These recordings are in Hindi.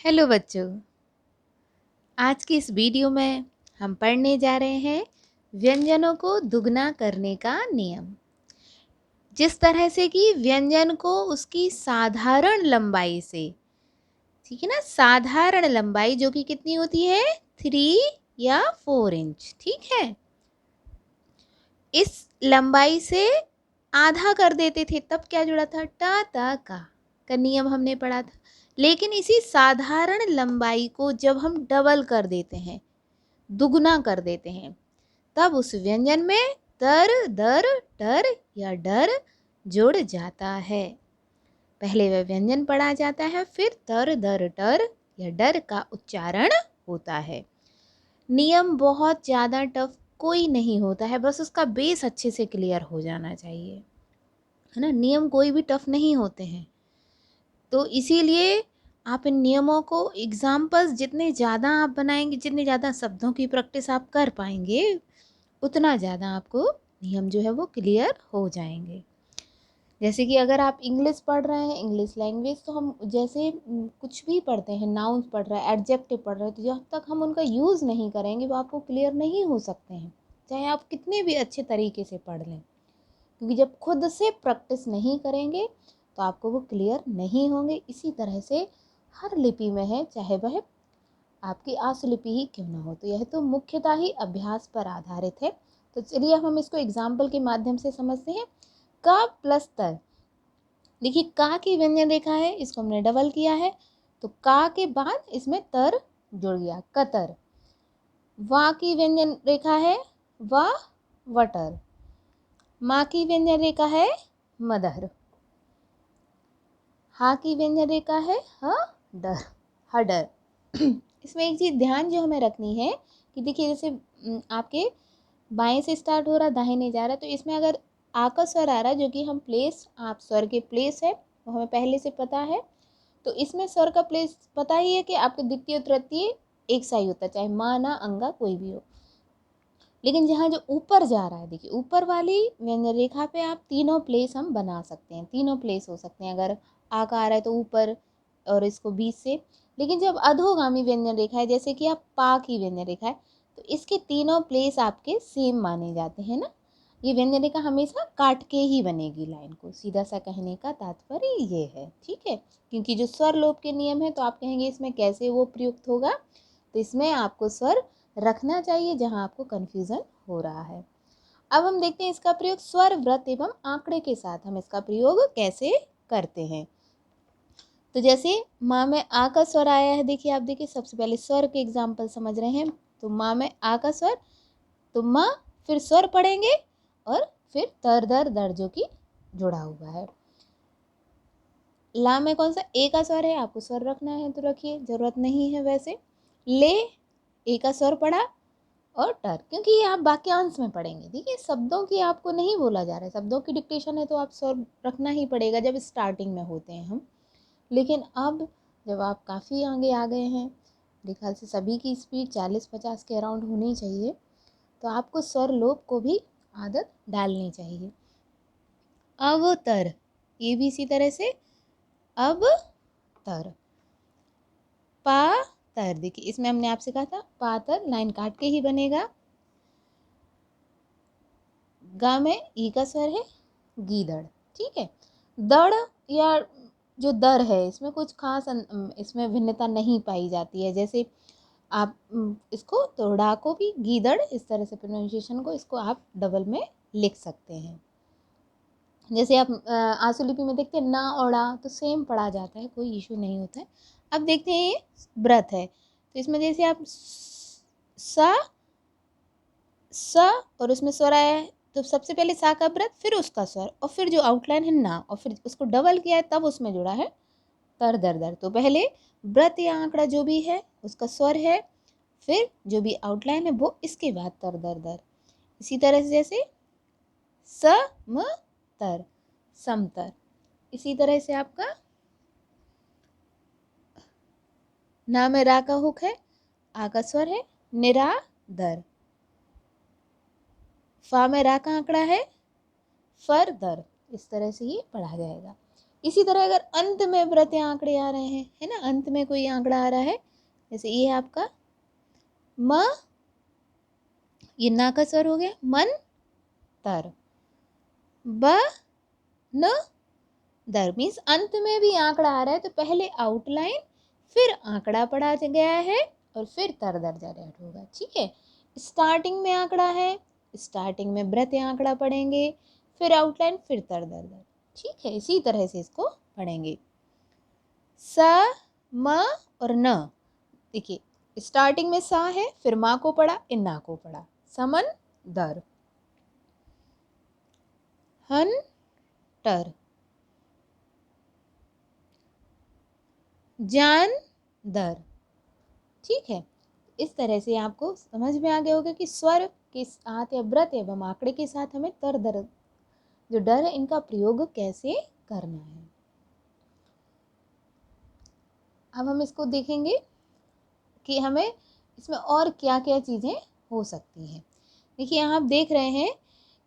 हेलो बच्चों, आज की इस वीडियो में हम पढ़ने जा रहे हैं व्यंजनों को दुगना करने का नियम। जिस तरह से कि व्यंजन को उसकी साधारण लंबाई से, ठीक है ना, साधारण लंबाई जो कि कितनी होती है 3 या 4 इंच, ठीक है, इस लंबाई से आधा कर देते थे तब क्या जुड़ा था टा ता का नियम हमने पढ़ा था। लेकिन इसी साधारण लंबाई को जब हम डबल कर देते हैं, दुगना कर देते हैं, तब उस व्यंजन में तर दर टर या डर जुड़ जाता है। पहले वह व्यंजन पढ़ा जाता है, फिर तर दर टर या डर का उच्चारण होता है। नियम बहुत ज़्यादा टफ कोई नहीं होता है, बस उसका बेस अच्छे से क्लियर हो जाना चाहिए, है ना। नियम कोई भी टफ नहीं होते हैं, तो इसीलिए आप इन नियमों को एग्जाम्पल्स जितने ज़्यादा आप बनाएंगे, जितने ज़्यादा शब्दों की प्रैक्टिस आप कर पाएंगे, उतना ज़्यादा आपको नियम जो है वो क्लियर हो जाएंगे। जैसे कि अगर आप इंग्लिश पढ़ रहे हैं, इंग्लिश लैंग्वेज, तो हम जैसे कुछ भी पढ़ते हैं, नाउन्स पढ़ रहे हैं, एडजेक्टिव पढ़ रहे हैं, तो जब तक हम उनका यूज़ नहीं करेंगे वो आपको क्लियर नहीं हो सकते हैं, चाहे आप कितने भी अच्छे तरीके से पढ़ लें। क्योंकि जब खुद से प्रैक्टिस नहीं करेंगे तो आपको वो क्लियर नहीं होंगे। इसी तरह से हर लिपि में है, चाहे वह आपकी आशुलिपि ही क्यों ना हो। तो यह तो मुख्यतः ही अभ्यास पर आधारित है। तो चलिए अब हम इसको एग्जाम्पल के माध्यम से समझते हैं। का प्लस तर, देखिए का की व्यंजन रेखा है, इसको हमने डबल किया है, तो का के बाद इसमें तर जुड़ गया, कतर। वा की व्यंजन रेखा है, वा वटर। माँ की व्यंजन रेखा है, मदर। हा की व्यंजन रेखा है, ह डर, हडर। इसमें एक चीज़ ध्यान जो हमें रखनी है कि देखिए जैसे आपके बाएं से स्टार्ट हो रहा, दाहिने जा रहा है, तो इसमें अगर आ का स्वर आ रहा है, जो कि हम प्लेस, आप स्वर के प्लेस है वो हमें पहले से पता है, तो इसमें स्वर का प्लेस पता ही है कि आपके द्वितीय तृतीय एक सा ही होता है, चाहे माँ ना अंगा कोई भी हो। लेकिन जहाँ जो ऊपर जा रहा है, देखिए ऊपर वाली व्यंजन रेखा पे आप तीनों प्लेस हम बना सकते हैं, तीनों प्लेस हो सकते हैं। अगर आ का आ रहा है तो ऊपर और इसको बीच से। लेकिन जब अधोगामी व्यंजन रेखा है, जैसे कि आप पा की व्यंजन रेखा है, तो इसके तीनों प्लेस आपके सेम माने जाते हैं ना। ये व्यंजन रेखा हमेशा काट के ही बनेगी लाइन को, सीधा सा कहने का तात्पर्य ये है, ठीक है। क्योंकि जो स्वर लोप के नियम है, तो आप कहेंगे इसमें कैसे वो प्रयुक्त होगा, तो इसमें आपको स्वर रखना चाहिए जहां आपको कन्फ्यूज़न हो रहा है। अब हम देखते हैं इसका प्रयोग स्वर व्रत एवं आंकड़े के साथ हम इसका प्रयोग कैसे करते हैं। तो जैसे माँ में आ का स्वर आया है, देखिए आप देखिए सबसे पहले स्वर के एग्जाम्पल समझ रहे हैं। तो माँ में आ का स्वर, तो माँ फिर स्वर पढ़ेंगे और फिर तर दर दर जो कि जुड़ा हुआ है। ला में कौन सा ए का स्वर है, आपको स्वर रखना है तो रखिए, जरूरत नहीं है वैसे। ले ए का स्वर पढ़ा और टर, क्योंकि ये आप वाक्यांश में पढ़ेंगे, ठीक है, शब्दों की आपको नहीं बोला जा रहा है। शब्दों की डिक्टेशन है तो आप स्वर रखना ही पड़ेगा जब स्टार्टिंग में होते हैं हम। लेकिन अब जब आप काफ़ी आगे आ गए हैं, मेरे ख्याल से सभी की स्पीड 40-50 के अराउंड होनी चाहिए, तो आपको स्वर लोप को भी आदत डालनी चाहिए। अवतर, ये भी इसी तरह से अब तर। पा तर, देखिए इसमें हमने आपसे कहा था पातर लाइन काट के ही बनेगा। गा में ई का स्वर है, गीदड़, ठीक है। दड़ या जो दर है, इसमें कुछ खास इसमें भिन्नता नहीं पाई जाती है। जैसे आप इसको तो डा को भी गीदड़ इस तरह से प्रोनाउंसिएशन को इसको आप डबल में लिख सकते हैं। जैसे आप आशुलिपि में देखते हैं ना और आ, तो सेम पढ़ा जाता है, कोई इशू नहीं होता है। अब देखते हैं ये व्रत है, तो इसमें जैसे आप सा सा और उसमें स्वर आया है, तो सबसे पहले सा का व्रत, फिर उसका स्वर, और फिर जो आउटलाइन है ना, और फिर उसको डबल किया है तब उसमें जुड़ा है तर दर दर। तो पहले व्रत या आंकड़ा जो भी है उसका स्वर है, फिर जो भी आउटलाइन है वो इसके बाद तर दर दर। इसी तरह से जैसे स म तर, समतर। इसी तरह से आपका ना में रा का हुक है, आ का स्वर है, निरादर। फा में रा का आंकड़ा है, फर दर। इस तरह से ये पढ़ा जाएगा। इसी तरह अगर अंत में व्रत आंकड़े आ रहे हैं, है ना, अंत में कोई आंकड़ा आ रहा है, जैसे ये है आपका म, ये ना का स्वर हो गया, मन तर, ब न दर, मीन्स अंत में भी आंकड़ा आ रहा है तो पहले आउटलाइन फिर आंकड़ा पढ़ा गया है और फिर तर दर जरेट होगा। ठीक है, स्टार्टिंग में आंकड़ा है, स्टार्टिंग में व्रत आंकड़ा पढ़ेंगे, फिर आउटलाइन, फिर तर दर दर। ठीक है, इसी तरह से इसको पढ़ेंगे। स म और न, देखिए स्टार्टिंग में सा है, फिर माँ को पढ़ा, इन्ना को पढ़ा, समन दर, हन टर, जान दर। ठीक है, इस तरह से आपको समझ में आ गया होगा कि स्वर के साथ या व्रत एवं आंकड़े के साथ हमें तर दर जो डर है इनका प्रयोग कैसे करना है। अब हम इसको देखेंगे कि हमें इसमें और क्या क्या चीज़ें हो सकती हैं। देखिए यहाँ आप देख रहे हैं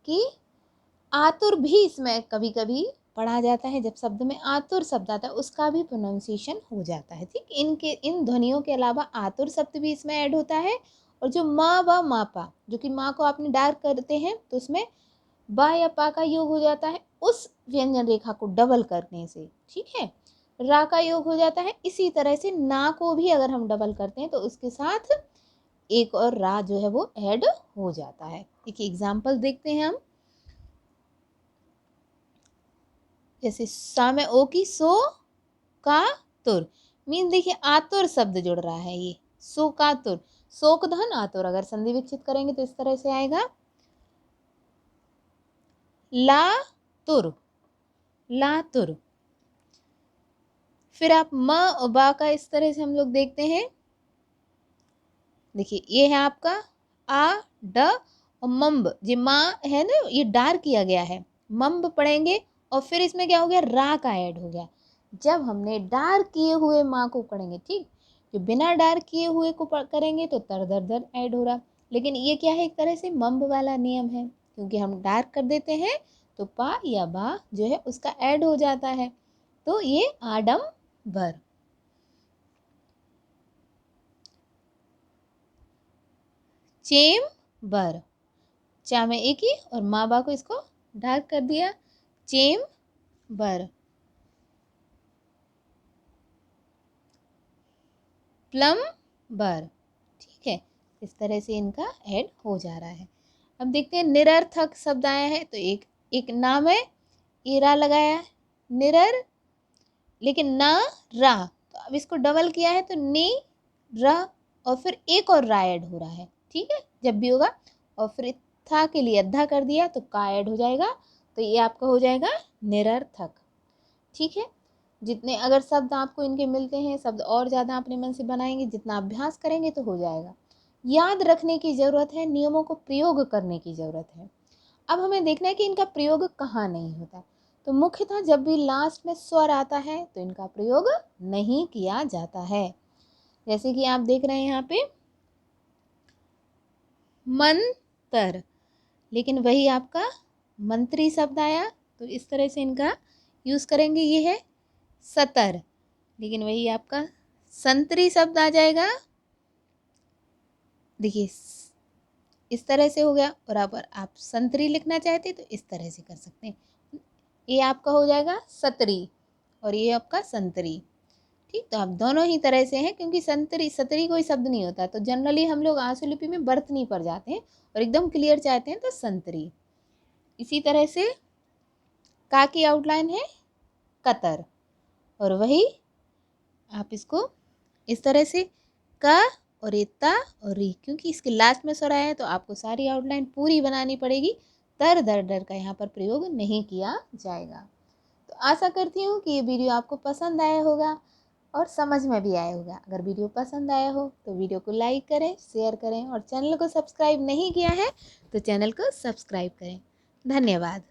कि आतुर भी इसमें कभी कभी पढ़ा जाता है। जब शब्द में आतुर शब्द आता है उसका भी प्रोनाउंसिएशन हो जाता है। ठीक, इन ध्वनियों के अलावा आतुर शब्द भी इसमें ऐड होता है। और जो माँ व मापा, जो कि माँ को आपने डार्क करते हैं तो उसमें बा या पा का योग हो जाता है उस व्यंजन रेखा को डबल करने से। ठीक है, रा का योग हो जाता है। इसी तरह से ना को भी अगर हम डबल करते हैं तो उसके साथ एक और रा जो है वो ऐड हो जाता है। एक एग्जाम्पल देखते हैं हम, जैसे सा में ओ की सो का तुर, मीन देखिए आतुर शब्द जुड़ रहा है, ये सो का तुर, शोक धन आतुर, अगर संधि विच्छेद करेंगे तो इस तरह से आएगा ला तुर, ला तुर। फिर आप म और बा का इस तरह से हम लोग देखते हैं। देखिए ये है आपका आ ड और मम्ब, जी माँ है ना, ये डार किया गया है, मम्ब पढ़ेंगे और फिर इसमें क्या हो गया, रा का ऐड हो गया। जब हमने डार किए हुए माँ को पढ़ेंगे, ठीक, जो बिना डार किए हुए को करेंगे तो तर दर दर ऐड हो रहा। लेकिन ये क्या है, एक तरह से मम्ब वाला नियम है, क्योंकि हम डार कर देते हैं तो पा या बा जो है उसका ऐड हो जाता है। तो ये आडम्बर। चेम्बर, चा में एक ही और माँ बा को इसको डार्क कर दिया, चेम्बर। प्लम्बर। ठीक है, इस तरह से इनका ऐड हो जा रहा है। अब देखते हैं निरर्थक शब्द आया है तो एक नाम है, ईरा लगाया निरर, लेकिन ना रा, तो अब इसको डबल किया है तो नी रा और फिर एक और रा ऐड हो रहा है। ठीक है, जब भी होगा, और फिर था के लिए अद्धा कर दिया तो का ऐड हो जाएगा, तो ये आपका हो जाएगा निरर्थक। ठीक है, जितने अगर शब्द आपको इनके मिलते हैं, शब्द और ज़्यादा अपने मन से बनाएंगे, जितना अभ्यास करेंगे तो हो जाएगा। याद रखने की ज़रूरत है, नियमों को प्रयोग करने की ज़रूरत है। अब हमें देखना है कि इनका प्रयोग कहाँ नहीं होता। तो मुख्यतः जब भी लास्ट में स्वर आता है तो इनका प्रयोग नहीं किया जाता है। जैसे कि आप देख रहे हैं यहाँ पे मंत्र, लेकिन वही आपका मंत्री शब्द आया तो इस तरह से इनका यूज़ करेंगे। ये है सतर, लेकिन वही आपका संतरी शब्द आ जाएगा। देखिए इस तरह से हो गया, और अगर आप संतरी लिखना चाहते तो इस तरह से कर सकते हैं। ये आपका हो जाएगा सतरी और ये आपका संतरी। ठीक, तो आप दोनों ही तरह से हैं, क्योंकि संतरी सतरी कोई शब्द नहीं होता, तो जनरली हम लोग आंसू लिपि में बर्तनी पर जाते हैं और एकदम क्लियर चाहते हैं तो संतरी। इसी तरह से का की आउटलाइन है कतर, और वही आप इसको इस तरह से का और ता और री, क्योंकि इसके लास्ट में स्वर आया है तो आपको सारी आउटलाइन पूरी बनानी पड़ेगी। तर दर डर का यहाँ पर प्रयोग नहीं किया जाएगा। तो आशा करती हूँ कि ये वीडियो आपको पसंद आया होगा और समझ में भी आया होगा। अगर वीडियो पसंद आया हो तो वीडियो को लाइक करें, शेयर करें, और चैनल को सब्सक्राइब नहीं किया है तो चैनल को सब्सक्राइब करें। धन्यवाद।